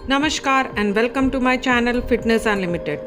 नमस्कार and welcome to my channel fitness unlimited.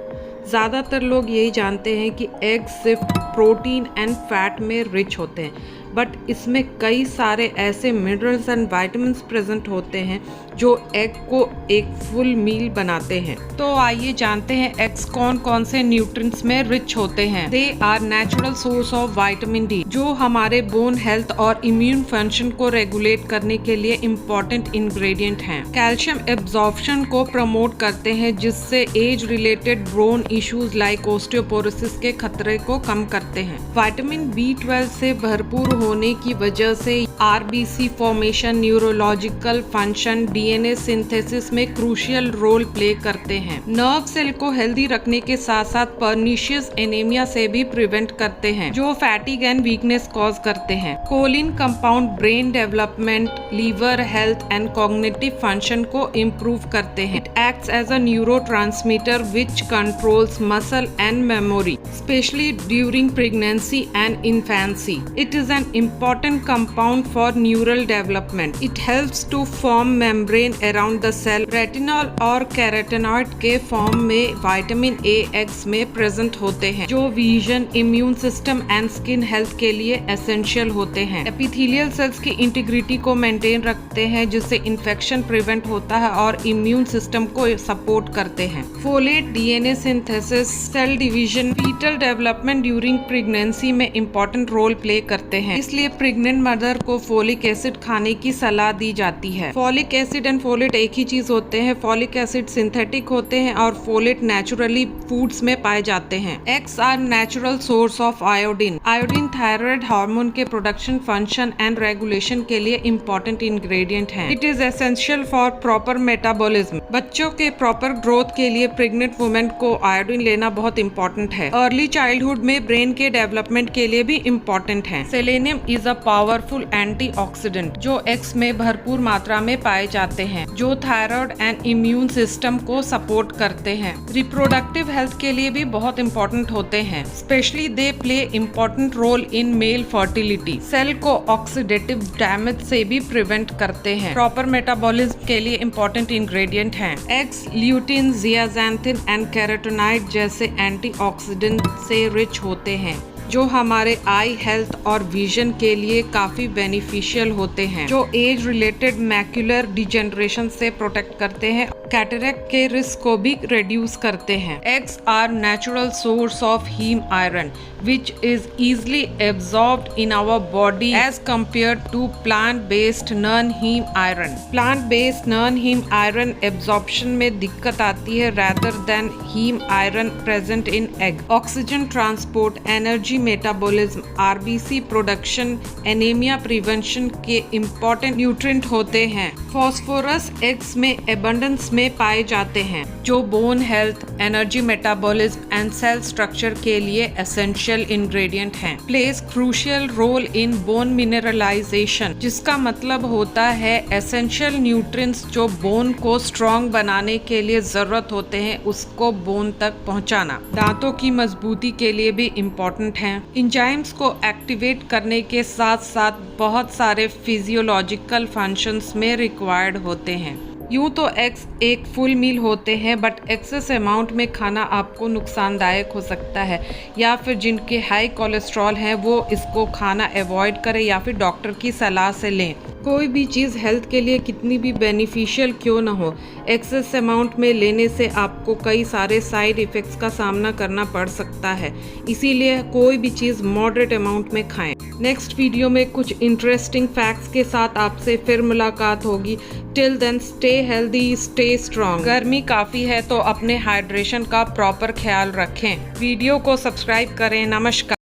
ज़्यादातर लोग यही जानते हैं कि एग सिर्फ प्रोटीन एंड फैट में रिच होते हैं, बट इसमें कई सारे ऐसे मिनरल्स एंड विटामिन्स प्रेजेंट होते हैं जो एग को एक फुल मील बनाते हैं। तो आइए जानते हैं एग्स कौन कौन से न्यूट्रिएंट्स में रिच होते हैं। They are natural source of vitamin D, जो हमारे बोन हेल्थ और इम्यून फंक्शन को रेगुलेट करने के लिए इम्पोर्टेंट इंग्रेडिएंट हैं। कैल्शियम एब्जॉर्प्शन को प्रमोट करते हैं, जिससे age related bone issues like osteoporosis के खतरे को कम करते हैं। विटामिन B12 से भरपूर होने की वजह से RBC formation, neurological function, DNA synthesis में क्रूशियल रोल प्ले करते हैं। नर्व सेल को हेल्दी रखने के साथ साथ पर्निशियस एनीमिया से भी प्रिवेंट करते हैं, जो फैटिग एंड वीकनेस कॉज करते हैं। Choline compound brain development, liver health and cognitive function को इम्प्रूव करते हैं। It acts as a neurotransmitter which controls muscle and memory, especially during pregnancy and infancy. It is an important compound for neural development. It helps to form membrane around the cell. Retinol और carotenoid के form में vitamin A eggs में present होते हैं, जो vision, immune system and skin health के लिए essential होते हैं। एपिथेलियल सेल्स की इंटीग्रिटी को मेंटेन रखते हैं, जिससे इन्फेक्शन प्रिवेंट होता है और इम्यून सिस्टम को सपोर्ट करते हैं। Folate DNA synthesis, cell division, foetal development during pregnancy में इम्पोर्टेंट रोल प्ले करते हैं। इसलिए प्रेग्नेंट मदर को फोलिक एसिड खाने की सलाह दी जाती है। फोलिक एसिड एंड फोलेट एक ही चीज होते हैं। फोलिक एसिड सिंथेटिक होते हैं और फोलेट नेचुरली फूड्स में पाए जाते हैं। Eggs are natural source of iodine. Iodine thyroid hormone के प्रोडक्शन, फंक्शन एंड रेगुलेशन के लिए इम्पोर्टेंट इंग्रेडिएंट है। It is essential for proper metabolism. बच्चों के प्रॉपर ग्रोथ के लिए प्रेग्नेंट वुमेन को आयोडीन लेना बहुत इंपॉर्टेंट है। अर्ली चाइल्डहुड में ब्रेन के डेवलपमेंट के लिए भी इम्पोर्टेंट है। Selenium is a powerful antioxidant, जो एग्स में भरपूर मात्रा में पाए जाते हैं, जो थायराइड एंड इम्यून सिस्टम को सपोर्ट करते हैं। रिप्रोडक्टिव हेल्थ के लिए भी बहुत इंपॉर्टेंट होते हैं, especially they play important role in male fertility. Cell को ऑक्सीडेटिव डैमेज से भी प्रिवेंट करते हैं। प्रॉपर मेटाबॉलिज्म के लिए इम्पोर्टेंट इंग्रेडिएंट हैं। Eggs lutein, zeaxanthin and carotenoid जैसे एंटीऑक्सीडेंट से रिच होते हैं, जो हमारे आई हेल्थ और विजन के लिए काफी बेनिफिशियल होते हैं, जो एज रिलेटेड मैक्युलर डिजेनरेशन से प्रोटेक्ट करते हैं, कैटरेक्ट के रिस्क को भी रिड्यूस करते हैं। Eggs are natural source of haem iron which is easily absorbed in our body as compared to plant-based non-heme iron. Plant-based non-heme iron absorption में दिक्कत आती है rather than heme iron present in egg. Oxygen transport, energy metabolism, RBC production, anemia prevention के important nutrient होते हैं। Phosphorus eggs में abundance में पाए जाते हैं, जो bone health, energy metabolism and cell structure के लिए एसेंशियल इंग्रेडिएंट हैं। Plays crucial role in bone mineralisation, जिसका मतलब होता है एसेंशियल न्यूट्रिएंट्स जो बोन को स्ट्रॉन्ग बनाने के लिए जरूरत होते हैं, उसको बोन तक पहुंचाना। दांतों की मजबूती के लिए भी इम्पोर्टेंट हैं। एंजाइम्स को एक्टिवेट करने के साथ साथ बहुत सारे फिजियोलॉजिकल फंक्शंस में रिक्वायर्ड होते हैं। यूँ तो एग्स एक फुल मील होते हैं, बट एक्सेस अमाउंट में खाना आपको नुकसानदायक हो सकता है, या फिर जिनके हाई कोलेस्ट्रॉल हैं वो इसको खाना अवॉइड करें या फिर डॉक्टर की सलाह से लें। कोई भी चीज़ हेल्थ के लिए कितनी भी बेनिफिशियल क्यों ना हो, एक्सेस अमाउंट में लेने से आपको कई सारे साइड इफ़ेक्ट्स का सामना करना पड़ सकता है। इसीलिए कोई भी चीज़ मॉडरेट अमाउंट में खाएं। नेक्स्ट वीडियो में कुछ इंटरेस्टिंग फैक्ट्स के साथ आपसे फिर मुलाकात होगी। Till then stay healthy, stay strong. गर्मी काफ़ी है तो अपने हाइड्रेशन का प्रॉपर ख्याल रखें। वीडियो को सब्सक्राइब करें। नमस्कार।